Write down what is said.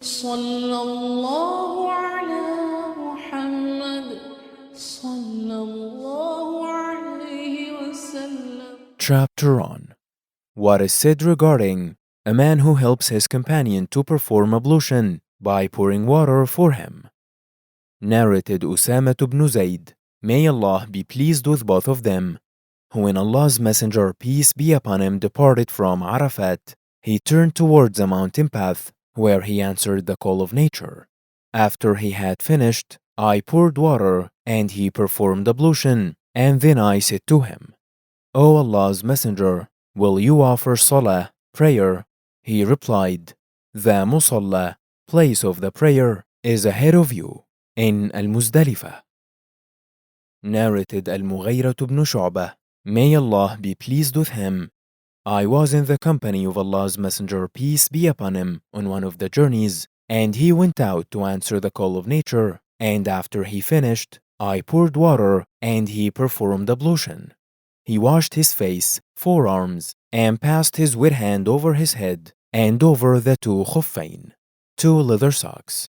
صلى الله على محمد صلى الله عليه وسلم. Chapter on what is said regarding a man who helps his companion to perform ablution by pouring water for him. Narrated Usama ibn Zayd, may Allah be pleased with both of them, who when Allah's Messenger, peace be upon him, departed from Arafat, he turned towards a mountain path where he answered the call of nature. After he had finished, I poured water and he performed ablution, and then I said to him, O Allah's Messenger, will you offer salah, prayer? He replied, the musalla, place of the prayer, is ahead of you, in al-Muzdalifah. Narrated al-Mughirah ibn Shu'bah, may Allah be pleased with him. I was in the company of Allah's Messenger, peace be upon him, on one of the journeys, and he went out to answer the call of nature, and after he finished, I poured water and he performed ablution. He washed his face, forearms, and passed his wet hand over his head and over the two khuffayn, two leather socks.